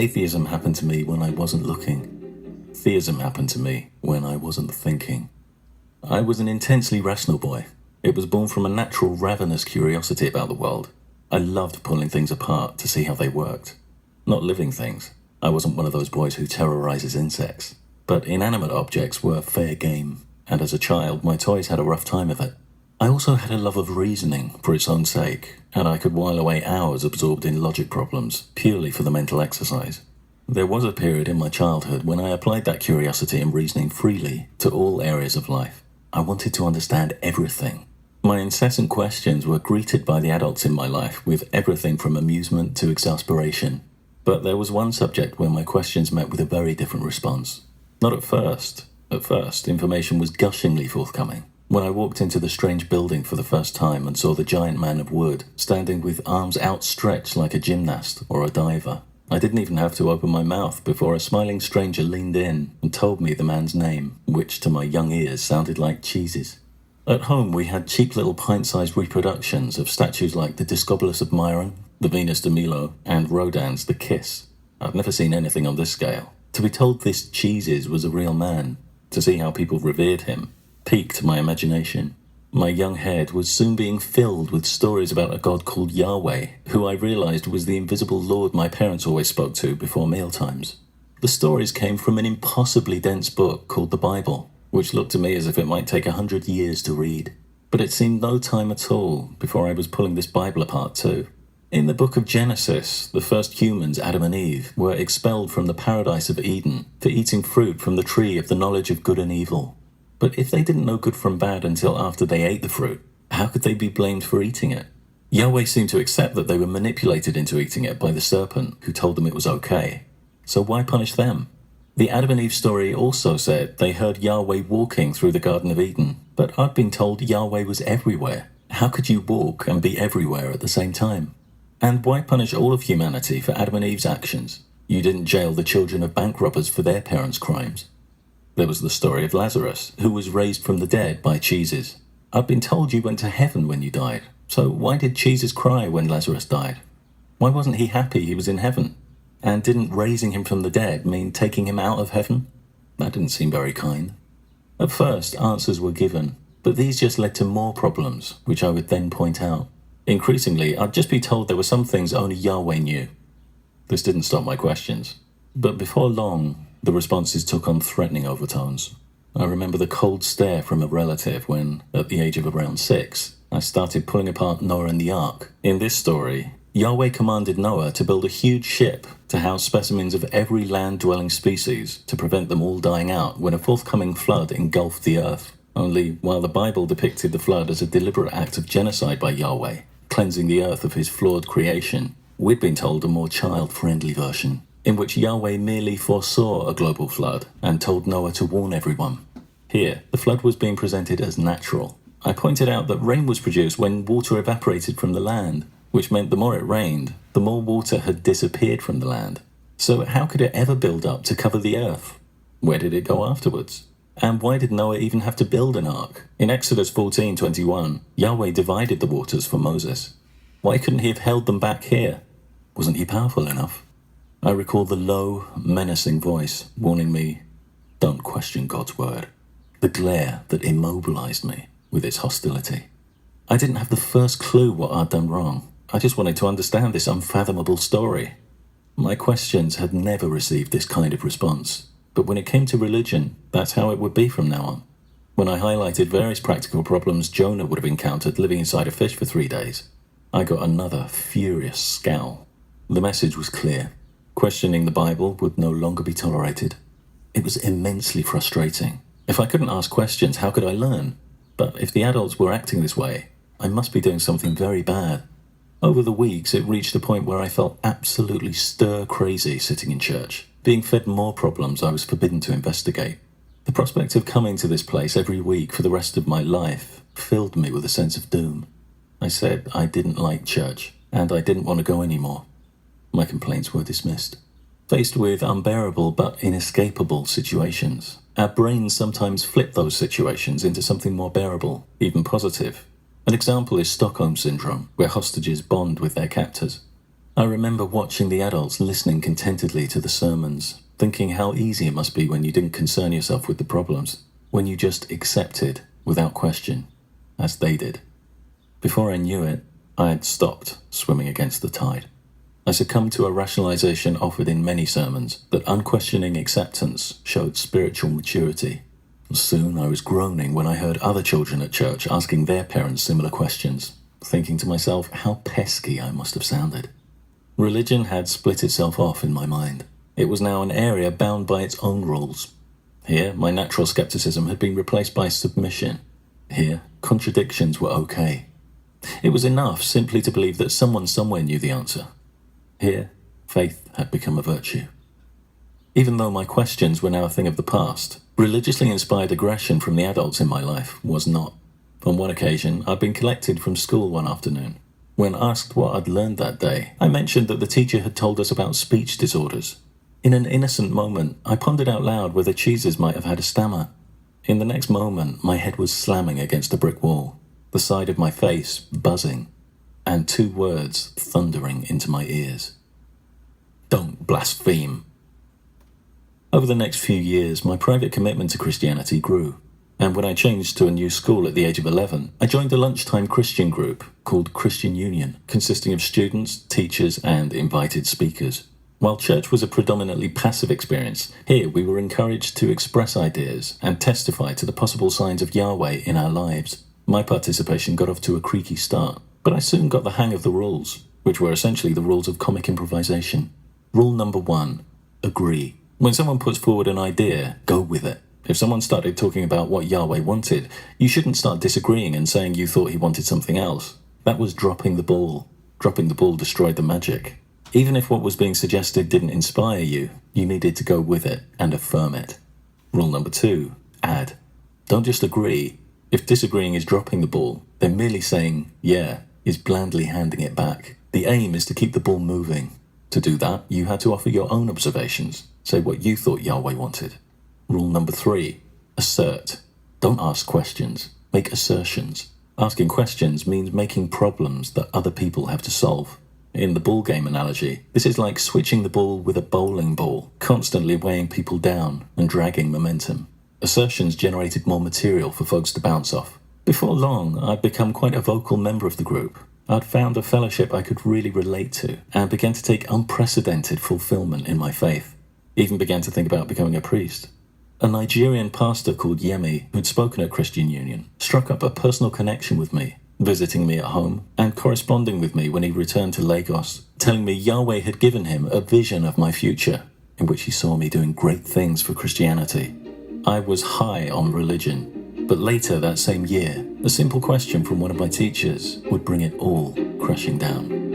Atheism happened to me when I wasn't looking. Theism happened to me when I wasn't thinking. I was an intensely rational boy. It was born from a natural, ravenous curiosity about the world. I loved pulling things apart to see how they worked. Not living things. I wasn't one of those boys who terrorizes insects. But inanimate objects were fair game, and as a child, my toys had a rough time of it. I also had a love of reasoning for its own sake, and I could while away hours absorbed in logic problems, purely for the mental exercise. There was a period in my childhood when I applied that curiosity and reasoning freely to all areas of life. I wanted to understand everything. My incessant questions were greeted by the adults in my life with everything from amusement to exasperation. But there was one subject where my questions met with a very different response. Not at first. At first, information was gushingly forthcoming. When I walked into the strange building for the first time and saw the giant man of wood standing with arms outstretched like a gymnast or a diver, I didn't even have to open my mouth before a smiling stranger leaned in and told me the man's name, which to my young ears sounded like cheeses. At home we had cheap little pint-sized reproductions of statues like the Discobolus of Myron, the Venus de Milo, and Rodin's The Kiss. I've never seen anything on this scale. To be told this cheeses was a real man, to see how people revered him, piqued my imagination. My young head was soon being filled with stories about a god called Yahweh, who I realized was the invisible Lord my parents always spoke to before mealtimes. The stories came from an impossibly dense book called the Bible, which looked to me as if it might take 100 years to read. But it seemed no time at all before I was pulling this Bible apart too. In the book of Genesis, the first humans, Adam and Eve, were expelled from the paradise of Eden for eating fruit from the tree of the knowledge of good and evil. But if they didn't know good from bad until after they ate the fruit, how could they be blamed for eating it? Yahweh seemed to accept that they were manipulated into eating it by the serpent, who told them it was okay. So why punish them? The Adam and Eve story also said they heard Yahweh walking through the Garden of Eden, but I'd been told Yahweh was everywhere. How could you walk and be everywhere at the same time? And why punish all of humanity for Adam and Eve's actions? You didn't jail the children of bank robbers for their parents' crimes. There was the story of Lazarus, who was raised from the dead by cheeses. I'd been told you went to heaven when you died, so why did cheeses cry when Lazarus died? Why wasn't he happy he was in heaven? And didn't raising him from the dead mean taking him out of heaven? That didn't seem very kind. At first, answers were given, but these just led to more problems, which I would then point out. Increasingly, I'd just be told there were some things only Yahweh knew. This didn't stop my questions, but before long, the responses took on threatening overtones. I remember the cold stare from a relative when, at the age of around 6, I started pulling apart Noah and the Ark. In this story, Yahweh commanded Noah to build a huge ship to house specimens of every land-dwelling species to prevent them all dying out when a forthcoming flood engulfed the earth. Only, while the Bible depicted the flood as a deliberate act of genocide by Yahweh, cleansing the earth of his flawed creation, we'd been told a more child-friendly version, in which Yahweh merely foresaw a global flood and told Noah to warn everyone. Here, the flood was being presented as natural. I pointed out that rain was produced when water evaporated from the land, which meant the more it rained, the more water had disappeared from the land. So how could it ever build up to cover the earth? Where did it go afterwards? And why did Noah even have to build an ark? In Exodus 14:21, Yahweh divided the waters for Moses. Why couldn't he have held them back here? Wasn't he powerful enough? I recall the low, menacing voice warning me, don't question God's word. The glare that immobilized me with its hostility. I didn't have the first clue what I'd done wrong. I just wanted to understand this unfathomable story. My questions had never received this kind of response, but when it came to religion, that's how it would be from now on. When I highlighted various practical problems Jonah would have encountered living inside a fish for 3 days, I got another furious scowl. The message was clear. Questioning the Bible would no longer be tolerated. It was immensely frustrating. If I couldn't ask questions, how could I learn? But if the adults were acting this way, I must be doing something very bad. Over the weeks, it reached a point where I felt absolutely stir-crazy sitting in church, being fed more problems I was forbidden to investigate. The prospect of coming to this place every week for the rest of my life filled me with a sense of doom. I said I didn't like church, and I didn't want to go anymore. My complaints were dismissed. Faced with unbearable but inescapable situations, our brains sometimes flip those situations into something more bearable, even positive. An example is Stockholm Syndrome, where hostages bond with their captors. I remember watching the adults listening contentedly to the sermons, thinking how easy it must be when you didn't concern yourself with the problems, when you just accepted without question, as they did. Before I knew it, I had stopped swimming against the tide. I succumbed to a rationalization offered in many sermons that unquestioning acceptance showed spiritual maturity. Soon I was groaning when I heard other children at church asking their parents similar questions, thinking to myself how pesky I must have sounded. Religion had split itself off in my mind. It was now an area bound by its own rules. Here, my natural skepticism had been replaced by submission. Here, contradictions were okay. It was enough simply to believe that someone somewhere knew the answer. Here, faith had become a virtue. Even though my questions were now a thing of the past, religiously inspired aggression from the adults in my life was not. On one occasion, I'd been collected from school one afternoon. When asked what I'd learned that day, I mentioned that the teacher had told us about speech disorders. In an innocent moment, I pondered out loud whether cheeses might have had a stammer. In the next moment, my head was slamming against a brick wall, the side of my face buzzing, and two words thundering into my ears. Don't blaspheme. Over the next few years, my private commitment to Christianity grew. And when I changed to a new school at the age of 11, I joined a lunchtime Christian group called Christian Union, consisting of students, teachers, and invited speakers. While church was a predominantly passive experience, here we were encouraged to express ideas and testify to the possible signs of Yahweh in our lives. My participation got off to a creaky start, but I soon got the hang of the rules, which were essentially the rules of comic improvisation. Rule number 1, agree. When someone puts forward an idea, go with it. If someone started talking about what Yahweh wanted, you shouldn't start disagreeing and saying you thought he wanted something else. That was dropping the ball. Dropping the ball destroyed the magic. Even if what was being suggested didn't inspire you, you needed to go with it and affirm it. Rule number 2, add. Don't just agree. If disagreeing is dropping the ball, then merely saying, yeah, is blandly handing it back. The aim is to keep the ball moving. To do that, you had to offer your own observations. Say what you thought Yahweh wanted. Rule number 3, assert. Don't ask questions, make assertions. Asking questions means making problems that other people have to solve. In the ball game analogy, this is like switching the ball with a bowling ball, constantly weighing people down and dragging momentum. Assertions generated more material for folks to bounce off. Before long, I'd become quite a vocal member of the group. I'd found a fellowship I could really relate to and began to take unprecedented fulfillment in my faith. Even began to think about becoming a priest. A Nigerian pastor called Yemi, who'd spoken at Christian Union, struck up a personal connection with me, visiting me at home and corresponding with me when he returned to Lagos, telling me Yahweh had given him a vision of my future, in which he saw me doing great things for Christianity. I was high on religion, but later that same year, a simple question from one of my teachers would bring it all crashing down.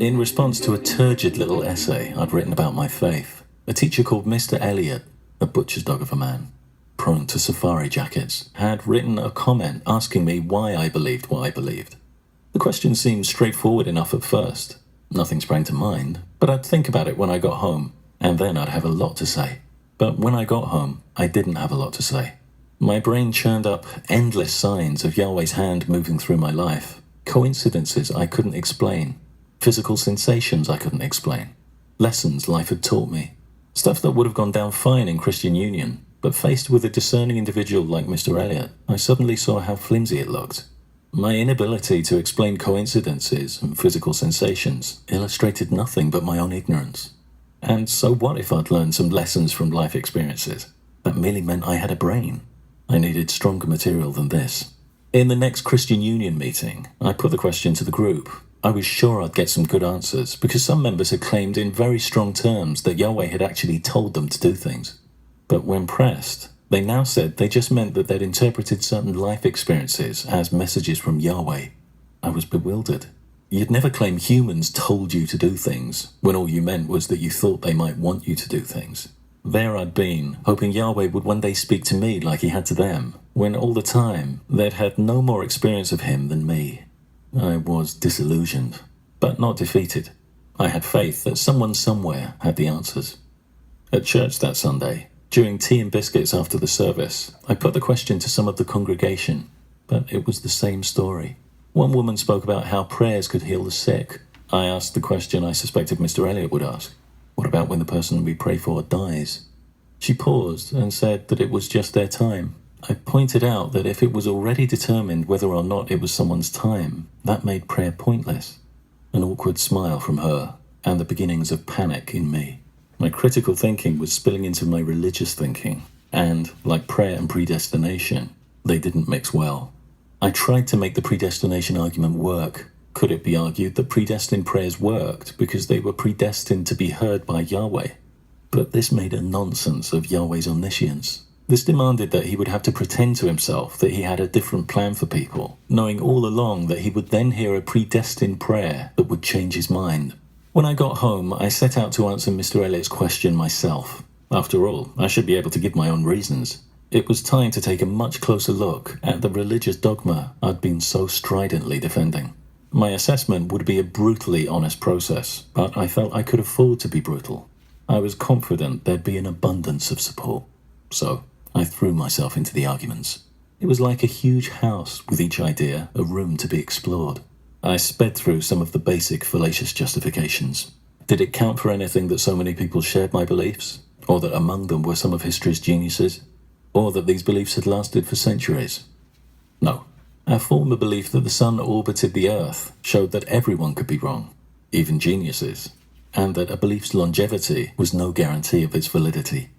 In response to a turgid little essay I'd written about my faith, a teacher called Mr. Elliot, a butcher's dog of a man, prone to safari jackets, had written a comment asking me why I believed what I believed. The question seemed straightforward enough at first. Nothing sprang to mind, but I'd think about it when I got home, and then I'd have a lot to say. But when I got home, I didn't have a lot to say. My brain churned up endless signs of Yahweh's hand moving through my life, coincidences I couldn't explain, physical sensations I couldn't explain, lessons life had taught me, stuff that would have gone down fine in Christian Union, but faced with a discerning individual like Mr. Elliot, I suddenly saw how flimsy it looked. My inability to explain coincidences and physical sensations illustrated nothing but my own ignorance. And so what if I'd learned some lessons from life experiences? That merely meant I had a brain. I needed stronger material than this. In the next Christian Union meeting, I put the question to the group. I was sure I'd get some good answers because some members had claimed in very strong terms that Yahweh had actually told them to do things. But when pressed, they now said they just meant that they'd interpreted certain life experiences as messages from Yahweh. I was bewildered. You'd never claim humans told you to do things when all you meant was that you thought they might want you to do things. There I'd been, hoping Yahweh would one day speak to me like he had to them, when all the time they'd had no more experience of him than me. I was disillusioned, but not defeated. I had faith that someone somewhere had the answers. At church that Sunday, During tea and biscuits after the service, I put the question to some of the congregation, but it was the same story. One woman spoke about how prayers could heal the sick. I asked the question I suspected Mr. Elliot would ask. What about when the person we pray for dies? She paused and said that it was just their time. I pointed out that if it was already determined whether or not it was someone's time, that made prayer pointless. An awkward smile from her, and the beginnings of panic in me. My critical thinking was spilling into my religious thinking, and, like prayer and predestination, they didn't mix well. I tried to make the predestination argument work. Could it be argued that predestined prayers worked because they were predestined to be heard by Yahweh? But this made a nonsense of Yahweh's omniscience. This demanded that he would have to pretend to himself that he had a different plan for people, knowing all along that he would then hear a predestined prayer that would change his mind. When I got home, I set out to answer Mr. Elliot's question myself. After all, I should be able to give my own reasons. It was time to take a much closer look at the religious dogma I'd been so stridently defending. My assessment would be a brutally honest process, but I felt I could afford to be brutal. I was confident there'd be an abundance of support. So, I threw myself into the arguments. It was like a huge house with each idea a room to be explored. I sped through some of the basic fallacious justifications. Did it count for anything that so many people shared my beliefs? Or that among them were some of history's geniuses? Or that these beliefs had lasted for centuries? No. Our former belief that the sun orbited the earth showed that everyone could be wrong, even geniuses, and that a belief's longevity was no guarantee of its validity.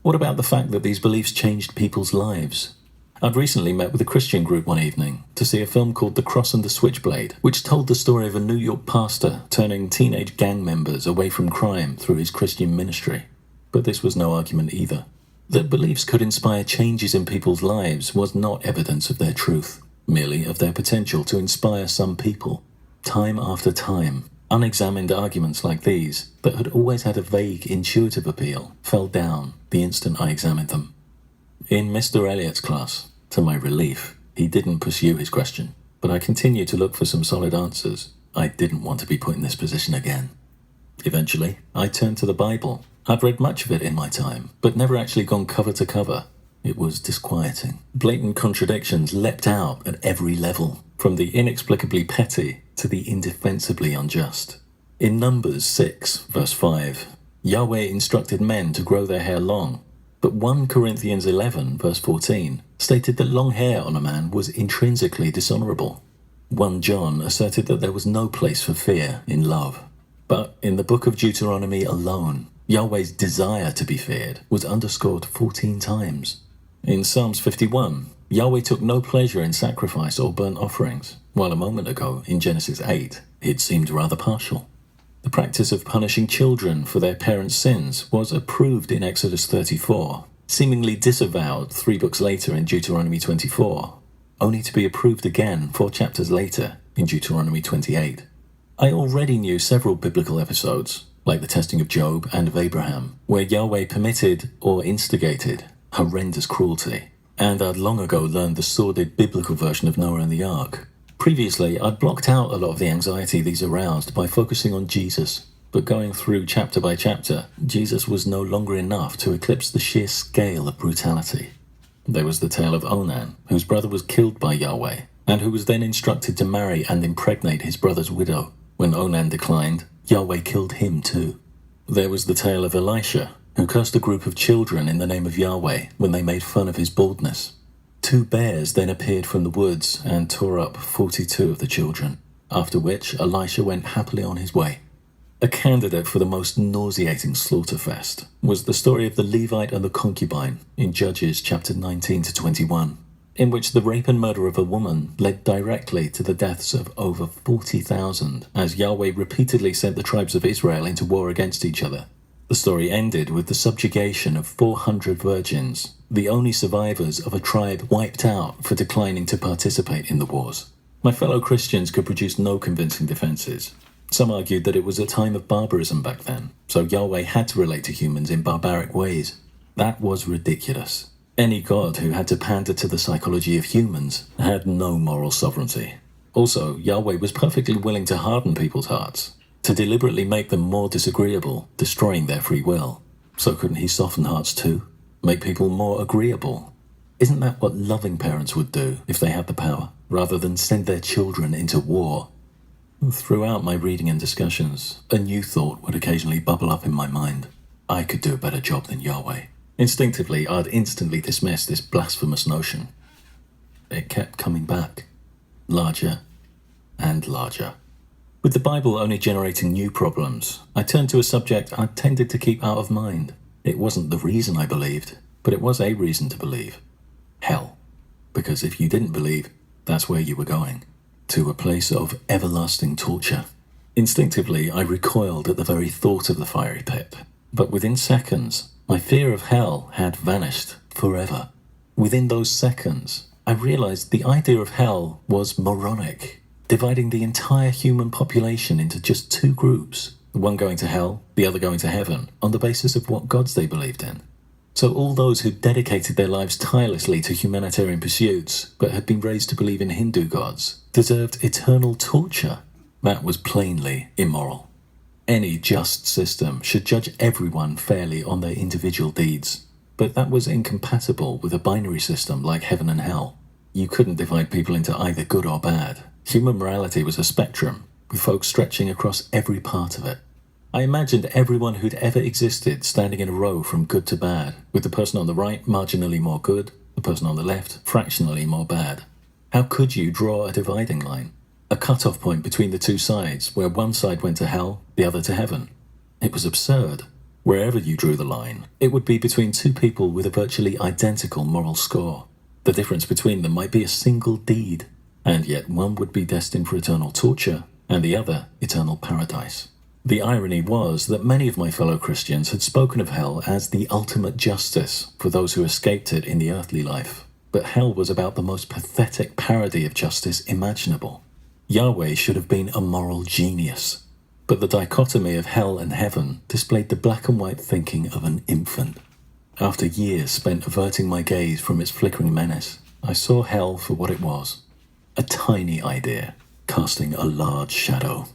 What about the fact that these beliefs changed people's lives? I'd recently met with a Christian group one evening to see a film called The Cross and the Switchblade, which told the story of a New York pastor turning teenage gang members away from crime through his Christian ministry. But this was no argument either. That beliefs could inspire changes in people's lives was not evidence of their truth, merely of their potential to inspire some people. Time after time, unexamined arguments like these, that had always had a vague, intuitive appeal, fell down the instant I examined them. In Mr. Elliot's class, to my relief, he didn't pursue his question, but I continued to look for some solid answers. I didn't want to be put in this position again. Eventually, I turned to the Bible. I'd read much of it in my time, but never actually gone cover to cover. It was disquieting. Blatant contradictions leapt out at every level, from the inexplicably petty to the indefensibly unjust. In Numbers 6, verse 5, Yahweh instructed men to grow their hair long, but 1 Corinthians 11, verse 14, stated that long hair on a man was intrinsically dishonorable. 1 John asserted that there was no place for fear in love. But in the book of Deuteronomy alone, Yahweh's desire to be feared was underscored 14 times. In Psalms 51, Yahweh took no pleasure in sacrifice or burnt offerings, while a moment ago, in Genesis 8, it seemed rather partial. The practice of punishing children for their parents' sins was approved in Exodus 34, seemingly disavowed 3 books later in Deuteronomy 24, only to be approved again 4 chapters later in Deuteronomy 28. I already knew several biblical episodes, like the testing of Job and of Abraham, where Yahweh permitted or instigated horrendous cruelty, and I'd long ago learned the sordid biblical version of Noah and the Ark. Previously, I'd blocked out a lot of the anxiety these aroused by focusing on Jesus, but going through chapter by chapter, Jesus was no longer enough to eclipse the sheer scale of brutality. There was the tale of Onan, whose brother was killed by Yahweh, and who was then instructed to marry and impregnate his brother's widow. When Onan declined, Yahweh killed him too. There was the tale of Elisha, who cursed a group of children in the name of Yahweh when they made fun of his baldness. 2 bears then appeared from the woods and tore up 42 of the children, after which Elisha went happily on his way. A candidate for the most nauseating slaughterfest was the story of the Levite and the concubine in Judges chapter 19 to 21, in which the rape and murder of a woman led directly to the deaths of over 40,000 as Yahweh repeatedly sent the tribes of Israel into war against each other. The story ended with the subjugation of 400 virgins, the only survivors of a tribe wiped out for declining to participate in the wars. My fellow Christians could produce no convincing defenses. Some argued that it was a time of barbarism back then, so Yahweh had to relate to humans in barbaric ways. That was ridiculous. Any god who had to pander to the psychology of humans had no moral sovereignty. Also, Yahweh was perfectly willing to harden people's hearts, to deliberately make them more disagreeable, destroying their free will. So couldn't he soften hearts too? make people more agreeable. Isn't that what loving parents would do if they had the power, rather than send their children into war? Throughout my reading and discussions, a new thought would occasionally bubble up in my mind. I could do a better job than Yahweh. Instinctively, I'd instantly dismiss this blasphemous notion. It kept coming back, larger and larger. With the Bible only generating new problems, I turned to a subject I tended to keep out of mind. It wasn't the reason I believed, but it was a reason to believe. Hell. Because if you didn't believe, that's where you were going. To a place of everlasting torture. Instinctively, I recoiled at the very thought of the fiery pit. But within seconds, my fear of hell had vanished forever. Within those seconds, I realized the idea of hell was moronic, dividing the entire human population into just two groups, one going to hell, the other going to heaven, on the basis of what gods they believed in. So all those who dedicated their lives tirelessly to humanitarian pursuits, but had been raised to believe in Hindu gods, deserved eternal torture. That was plainly immoral. Any just system should judge everyone fairly on their individual deeds, but that was incompatible with a binary system like heaven and hell. You couldn't divide people into either good or bad. Human morality was a spectrum, with folks stretching across every part of it. I imagined everyone who'd ever existed standing in a row from good to bad, with the person on the right marginally more good, the person on the left fractionally more bad. How could you draw a dividing line? A cut-off point between the two sides, where one side went to hell, the other to heaven? It was absurd. Wherever you drew the line, it would be between two people with a virtually identical moral score. The difference between them might be a single deed, and yet one would be destined for eternal torture, and the other eternal paradise. The irony was that many of my fellow Christians had spoken of hell as the ultimate justice for those who escaped it in the earthly life. But hell was about the most pathetic parody of justice imaginable. Yahweh should have been a moral genius. But the dichotomy of hell and heaven displayed the black and white thinking of an infant. After years spent averting my gaze from its flickering menace, I saw hell for what it was. A tiny idea, casting a large shadow.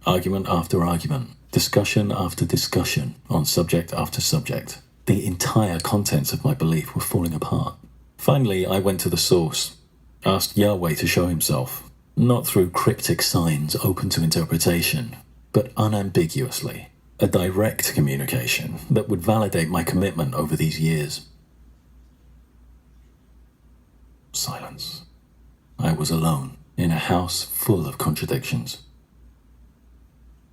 Argument after argument, discussion after discussion, on subject after subject. The entire contents of my belief were falling apart. Finally, I went to the source, asked Yahweh to show himself, not through cryptic signs open to interpretation, but unambiguously, a direct communication that would validate my commitment over these years. Silence. I was alone, in a house full of contradictions.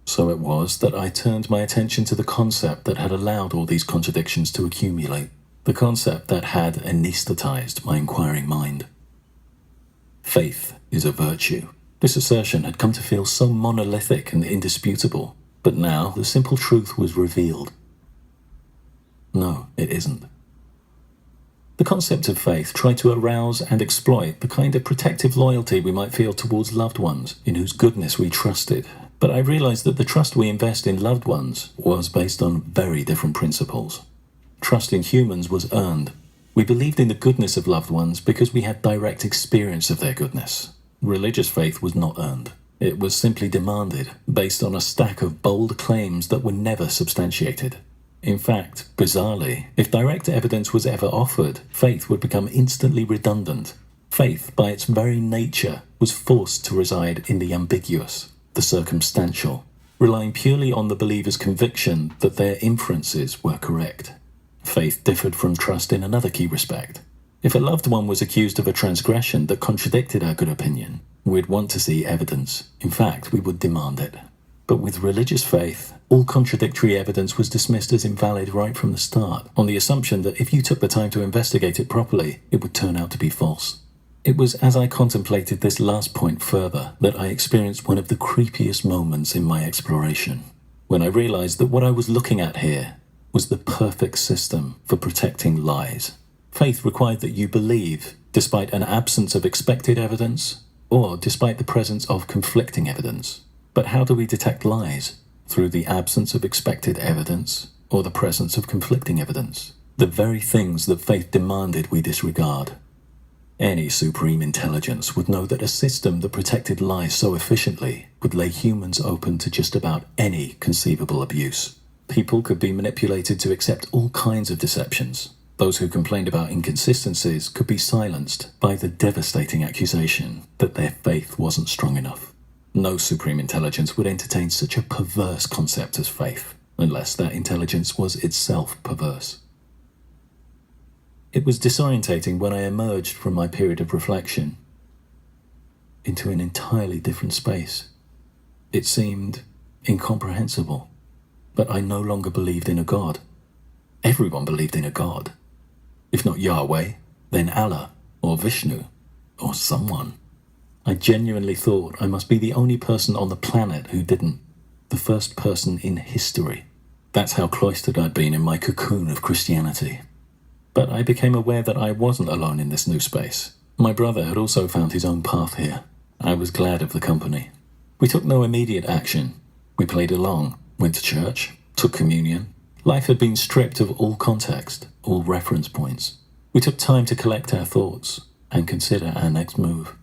So it was that I turned my attention to the concept that had allowed all these contradictions to accumulate, the concept that had anesthetized my inquiring mind. Faith is a virtue. This assertion had come to feel so monolithic and indisputable, but now the simple truth was revealed. No, it isn't. The concept of faith tried to arouse and exploit the kind of protective loyalty we might feel towards loved ones in whose goodness we trusted. But I realized that the trust we invest in loved ones was based on very different principles. Trust in humans was earned. We believed in the goodness of loved ones because we had direct experience of their goodness. Religious faith was not earned. It was simply demanded, based on a stack of bold claims that were never substantiated. In fact, bizarrely, if direct evidence was ever offered, faith would become instantly redundant. Faith, by its very nature, was forced to reside in the ambiguous, the circumstantial, relying purely on the believer's conviction that their inferences were correct. Faith differed from trust in another key respect. If a loved one was accused of a transgression that contradicted our good opinion, we'd want to see evidence. In fact, we would demand it. But with religious faith, all contradictory evidence was dismissed as invalid right from the start, on the assumption that if you took the time to investigate it properly, it would turn out to be false. It was as I contemplated this last point further that I experienced one of the creepiest moments in my exploration, when I realized that what I was looking at here was the perfect system for protecting lies. Faith required that you believe, despite an absence of expected evidence, or despite the presence of conflicting evidence. But how do we detect lies? Through the absence of expected evidence, or the presence of conflicting evidence? The very things that faith demanded we disregard. Any supreme intelligence would know that a system that protected lies so efficiently would lay humans open to just about any conceivable abuse. People could be manipulated to accept all kinds of deceptions. Those who complained about inconsistencies could be silenced by the devastating accusation that their faith wasn't strong enough. No supreme intelligence would entertain such a perverse concept as faith, unless that intelligence was itself perverse. It was disorientating when I emerged from my period of reflection into an entirely different space. It seemed incomprehensible, but I no longer believed in a God. Everyone believed in a God. If not Yahweh, then Allah, or Vishnu, or someone. I genuinely thought I must be the only person on the planet who didn't. The first person in history. That's how cloistered I'd been in my cocoon of Christianity. But I became aware that I wasn't alone in this new space. My brother had also found his own path here. I was glad of the company. We took no immediate action. We played along, went to church, took communion. Life had been stripped of all context, all reference points. We took time to collect our thoughts and consider our next move.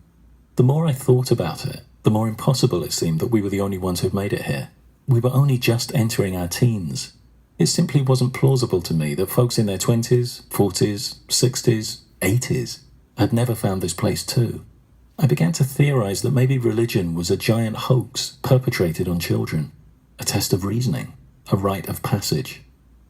The more I thought about it, the more impossible it seemed that we were the only ones who'd made it here. We were only just entering our teens. It simply wasn't plausible to me that folks in their 20s, 40s, 60s, 80s had never found this place too. I began to theorize that maybe religion was a giant hoax perpetrated on children, a test of reasoning, a rite of passage.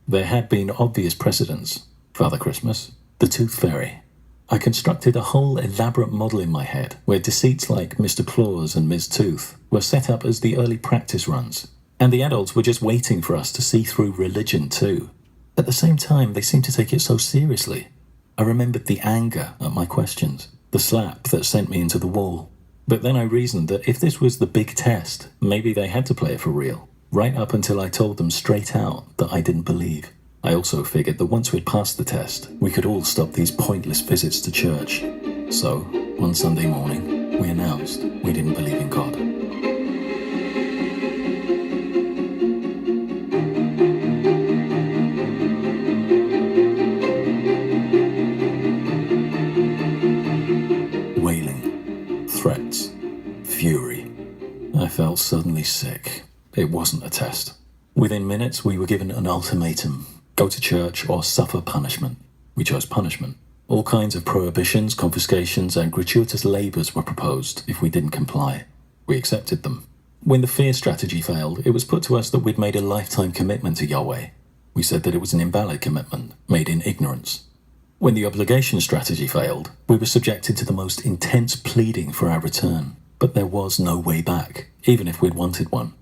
There had been obvious precedents: Father Christmas, the Tooth Fairy. I constructed a whole elaborate model in my head where deceits like Mr. Claus and Ms. Tooth were set up as the early practice runs, and the adults were just waiting for us to see through religion too. At the same time, they seemed to take it so seriously. I remembered the anger at my questions, the slap that sent me into the wall. But then I reasoned that if this was the big test, maybe they had to play it for real, right up until I told them straight out that I didn't believe. I also figured that once we'd passed the test, we could all stop these pointless visits to church. So, one Sunday morning, we announced we didn't believe in God. Wailing, threats, fury. I felt suddenly sick. It wasn't a test. Within minutes, we were given an ultimatum: go to church or suffer punishment. We chose punishment. All kinds of prohibitions, confiscations, and gratuitous labours were proposed if we didn't comply. We accepted them. When the fear strategy failed, it was put to us that we'd made a lifetime commitment to Yahweh. We said that it was an invalid commitment, made in ignorance. When the obligation strategy failed, we were subjected to the most intense pleading for our return. But there was no way back, even if we'd wanted one.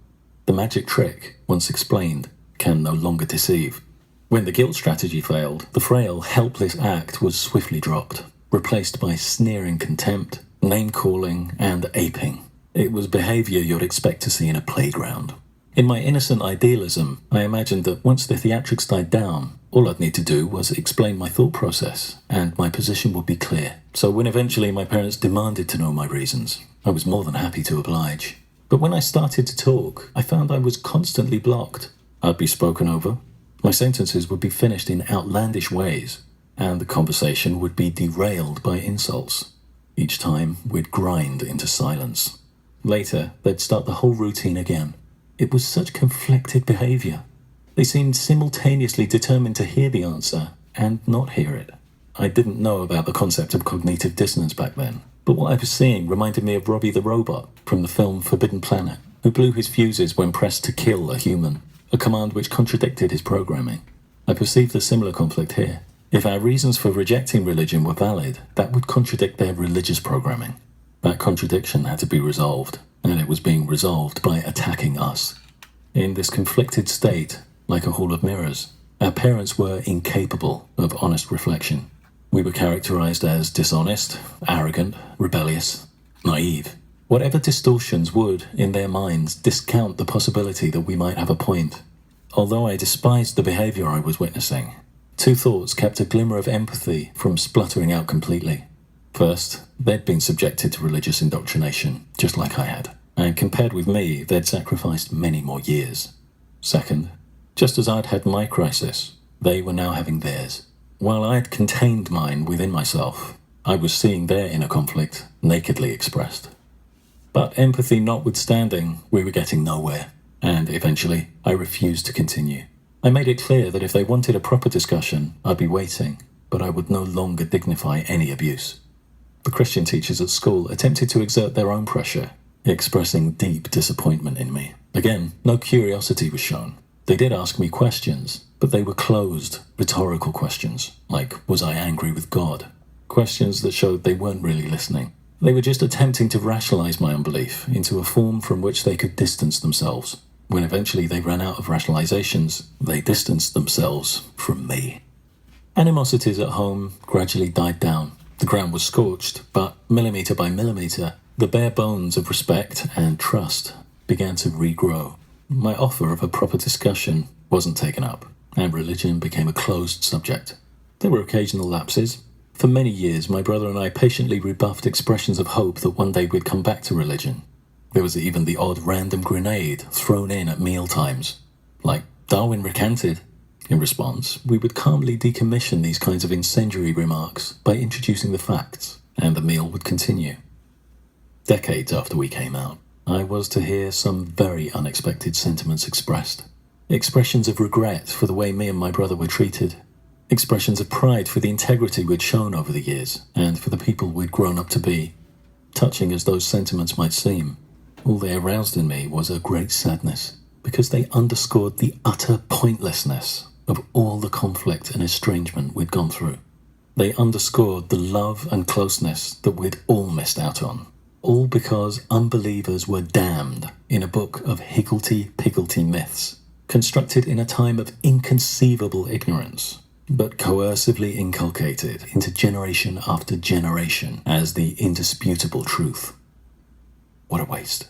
The magic trick, once explained, can no longer deceive. When the guilt strategy failed, the frail, helpless act was swiftly dropped, replaced by sneering contempt, name-calling, and aping. It was behaviour you'd expect to see in a playground. In my innocent idealism, I imagined that once the theatrics died down, all I'd need to do was explain my thought process, and my position would be clear. So when eventually my parents demanded to know my reasons, I was more than happy to oblige. But when I started to talk, I found I was constantly blocked. I'd be spoken over. My sentences would be finished in outlandish ways, and the conversation would be derailed by insults. Each time, we'd grind into silence. Later, they'd start the whole routine again. It was such conflicted behaviour. They seemed simultaneously determined to hear the answer and not hear it. I didn't know about the concept of cognitive dissonance back then, but what I was seeing reminded me of Robbie the Robot from the film Forbidden Planet, who blew his fuses when pressed to kill a human, a command which contradicted his programming. I perceived a similar conflict here. If our reasons for rejecting religion were valid, that would contradict their religious programming. That contradiction had to be resolved, and it was being resolved by attacking us. In this conflicted state, like a hall of mirrors, our parents were incapable of honest reflection. We were characterized as dishonest, arrogant, rebellious, naive. Whatever distortions would, in their minds, discount the possibility that we might have a point. Although I despised the behavior I was witnessing, two thoughts kept a glimmer of empathy from spluttering out completely. First, they'd been subjected to religious indoctrination, just like I had, and compared with me, they'd sacrificed many more years. Second, just as I'd had my crisis, they were now having theirs. While I'd contained mine within myself, I was seeing their inner conflict nakedly expressed. But empathy notwithstanding, we were getting nowhere, and eventually I refused to continue. I made it clear that if they wanted a proper discussion, I'd be waiting. but I would no longer dignify any abuse. The Christian teachers at school attempted to exert their own pressure, expressing deep disappointment in me. Again, no curiosity was shown. They did ask me questions, but they were closed, rhetorical questions, like, was I angry with God? Questions that showed they weren't really listening. They were just attempting to rationalize my unbelief into a form from which they could distance themselves. When eventually they ran out of rationalizations, they distanced themselves from me. Animosities at home gradually died down. The ground was scorched, but millimeter by millimeter, the bare bones of respect and trust began to regrow. My offer of a proper discussion wasn't taken up, and religion became a closed subject. There were occasional lapses. For many years, my brother and I patiently rebuffed expressions of hope that one day we'd come back to religion. There was even the odd random grenade thrown in at meal times, like Darwin recanted. In response, we would calmly decommission these kinds of incendiary remarks by introducing the facts, and the meal would continue. Decades after we came out, I was to hear some very unexpected sentiments expressed. Expressions of regret for the way me and my brother were treated. Expressions of pride for the integrity we'd shown over the years, and for the people we'd grown up to be. Touching as those sentiments might seem, all they aroused in me was a great sadness, because they underscored the utter pointlessness of all the conflict and estrangement we'd gone through. They underscored the love and closeness that we'd all missed out on. All because unbelievers were damned in a book of higgledy-piggledy myths, constructed in a time of inconceivable ignorance, but coercively inculcated into generation after generation as the indisputable truth. What a waste.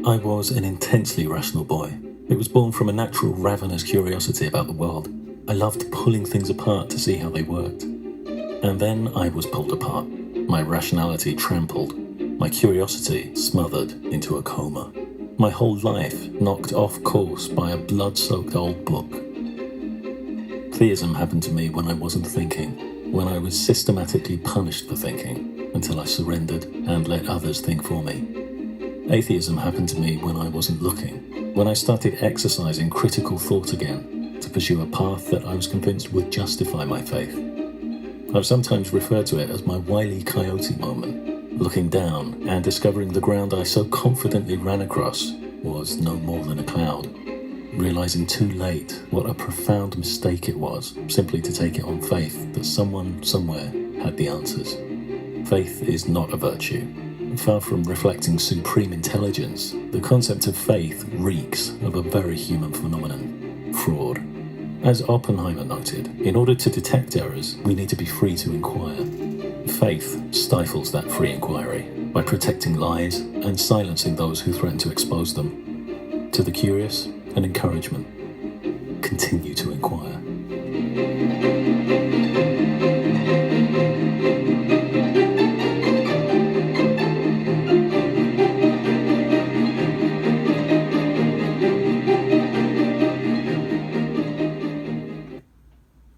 I was an intensely rational boy. It was born from a natural ravenous curiosity about the world. I loved pulling things apart to see how they worked. And then I was pulled apart, my rationality trampled, my curiosity smothered into a coma. My whole life knocked off course by a blood-soaked old book. Theism happened to me when I wasn't thinking, when I was systematically punished for thinking, until I surrendered and let others think for me. Atheism happened to me when I wasn't looking, when I started exercising critical thought again to pursue a path that I was convinced would justify my faith. I've sometimes referred to it as my Wile E. Coyote moment, looking down and discovering the ground I so confidently ran across was no more than a cloud, realizing too late what a profound mistake it was simply to take it on faith that someone somewhere had the answers. Faith is not a virtue. Far from reflecting supreme intelligence, the concept of faith reeks of a very human phenomenon: fraud. As Oppenheimer noted, in order to detect errors, we need to be free to inquire. Faith stifles that free inquiry by protecting lies and silencing those who threaten to expose them. To the curious, an encouragement: continue to inquire.